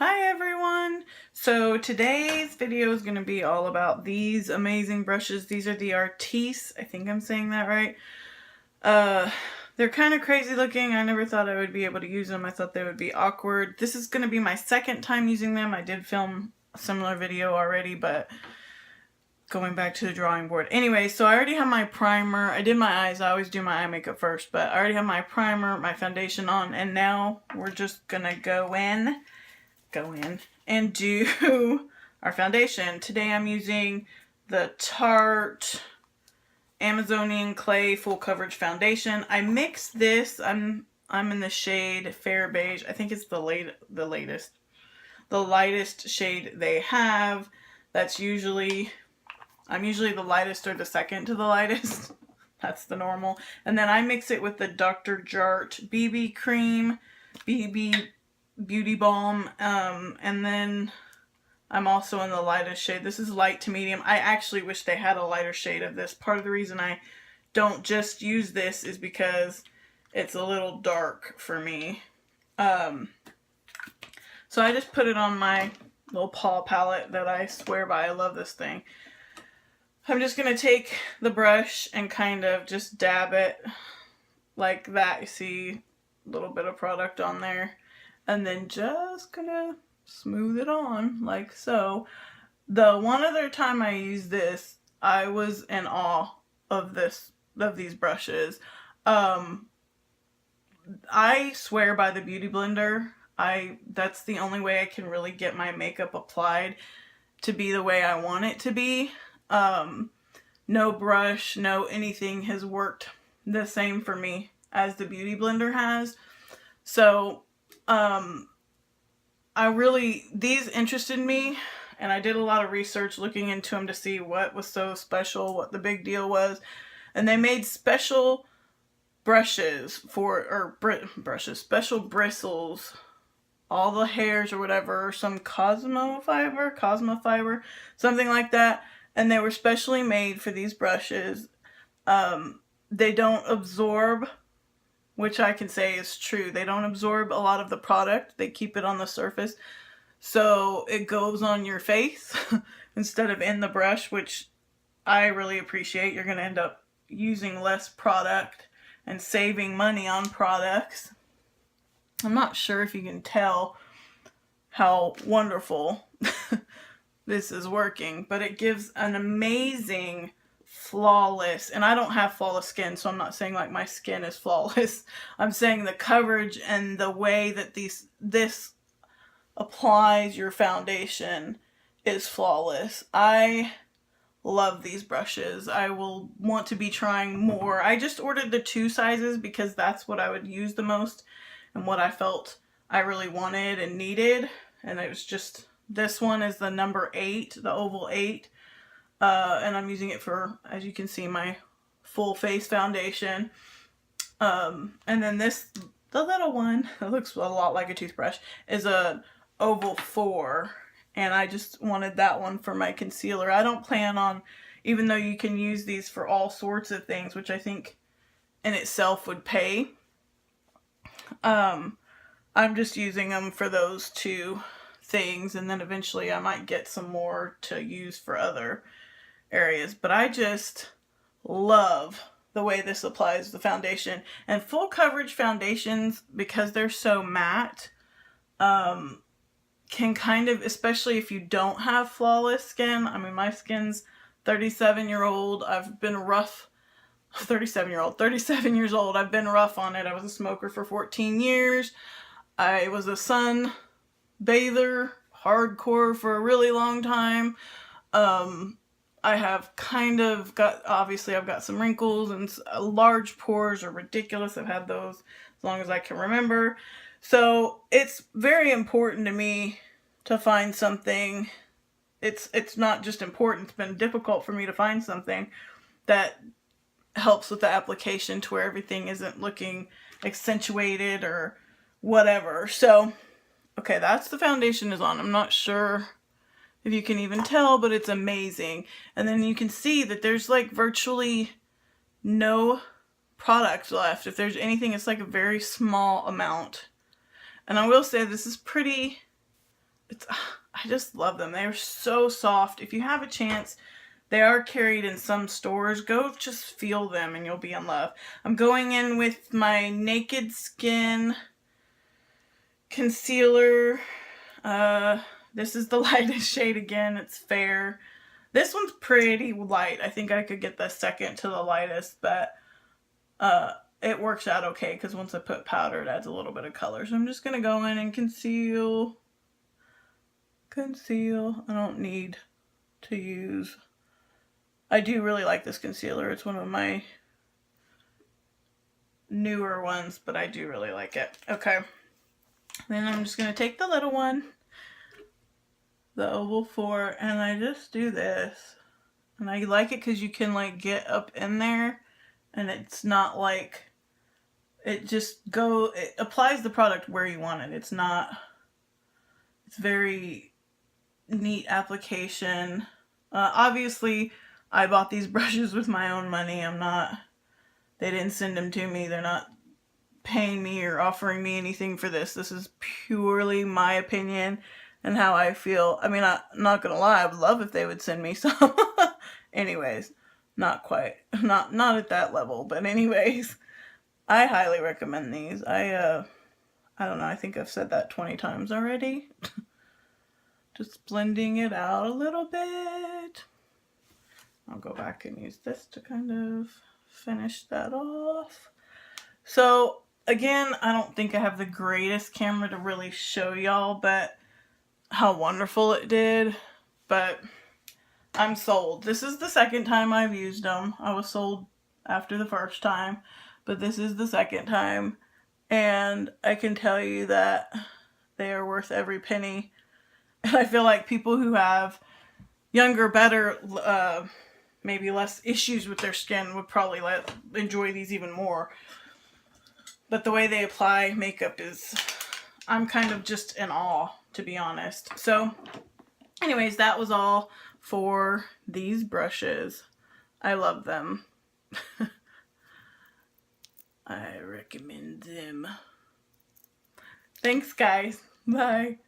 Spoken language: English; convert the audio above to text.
Hi everyone! So today's video is going to be all about these amazing brushes. These are the Artìs. I think I'm saying that right. They're kind of crazy looking. I never thought I would be able to use them. I thought they would be awkward. This is going to be my second time using them. I did film a similar video already, but going back to the drawing board. Anyway, so I already have my primer. I did my eyes. I always do my eye makeup first, but I already have my primer, my foundation on, and now we're just going to go in and do our foundation. Today I'm using the Tarte Amazonian Clay Full Coverage Foundation. I mixed this. I'm in the shade Fair Beige. I think it's the lightest shade they have. That's usually, I'm usually the lightest or the second to the lightest. That's the normal. And then I mix it with the Dr. Jart BB Cream, BB Beauty Balm, and then I'm also in the lightest shade. This is light to medium. I actually wish they had a lighter shade of this. Part of the reason I don't just use this is because it's a little dark for me. So I just put it on my little paw palette that I swear by. I love this thing. I'm just going to take the brush and kind of just dab it like that. You see a little bit of product on there. And then just gonna smooth it on like so. The one other time I used this, I was in awe of these brushes. I swear by the Beauty Blender. That's the only way I can really get my makeup applied to be the way I want it to be. No brush, no anything has worked the same for me as the Beauty Blender has. So these interested me, and I did a lot of research looking into them to see what was so special, what the big deal was. And they made special brushes special bristles, all the hairs or whatever, some Cosmo fiber, something like that. And they were specially made for these brushes. They don't absorb, which I can say is true. They don't absorb a lot of the product. They keep it on the surface. So it goes on your face instead of in the brush, which I really appreciate. You're going to end up using less product and saving money on products. I'm not sure if you can tell how wonderful this is working, but it gives an amazing flawless, and I don't have flawless skin, so I'm not saying like my skin is flawless. I'm saying the coverage and the way that this applies your foundation is flawless. I love these brushes. I will want to be trying more. I just ordered the 2 sizes because that's what I would use the most and what I felt I really wanted and needed. And it was just, this one is the number 8, the oval 8. And I'm using it for, as you can see, my full face foundation. And then the little one, that looks a lot like a toothbrush, is a oval 4. And I just wanted that one for my concealer. I don't plan on, even though you can use these for all sorts of things, which I think in itself would pay. I'm just using them for those 2 things. And then eventually I might get some more to use for other areas, but I just love the way this applies the foundation. And full coverage foundations, because they're so matte, can kind of, especially if you don't have flawless skin. I mean, my skin's 37 years old. I've been rough. 37 years old. I've been rough on it. I was a smoker for 14 years. I was a sun bather, hardcore, for a really long time. I have kind of got, obviously I've got some wrinkles, and large pores are ridiculous. I've had those as long as I can remember. So it's very important to me to find something. It's not just important, it's been difficult for me to find something that helps with the application to where everything isn't looking accentuated or whatever. So, okay, that's the foundation is on. I'm not sure if you can even tell, but it's amazing. And then you can see that there's like virtually no product left. If there's anything, it's like a very small amount. And I will say this is pretty I just love them. They're so soft. If you have a chance, they are carried in some stores. Go just feel them and you'll be in love. I'm going in with my Naked Skin concealer. This is the lightest shade again. It's Fair. This one's pretty light. I think I could get the second to the lightest, but it works out okay because once I put powder, it adds a little bit of color. So I'm just going to go in and conceal. I don't need to use. I do really like this concealer. It's one of my newer ones, but I do really like it. Okay. Then I'm just going to take the little one, the Oval 4, and I just do this. And I like it because you can like get up in there and it's not like, it applies the product where you want it. It's very neat application. Obviously, I bought these brushes with my own money. They didn't send them to me. They're not paying me or offering me anything for this. This is purely my opinion and how I feel. I mean, I'm not gonna lie, I would love if they would send me some. Anyways, not quite. Not at that level, but anyways, I highly recommend these. I don't know, I think I've said that 20 times already. Just blending it out a little bit. I'll go back and use this to kind of finish that off. So again, I don't think I have the greatest camera to really show y'all, but how wonderful it did. But I'm sold. This is the second time I've used them. I was sold after the first time, but this is the second time. And I can tell you that they are worth every penny. And I feel like people who have younger, better, maybe less issues with their skin would probably enjoy these even more. But the way they apply makeup I'm kind of just in awe, to be honest. So, anyways, that was all for these brushes. I love them. I recommend them. Thanks, guys. Bye.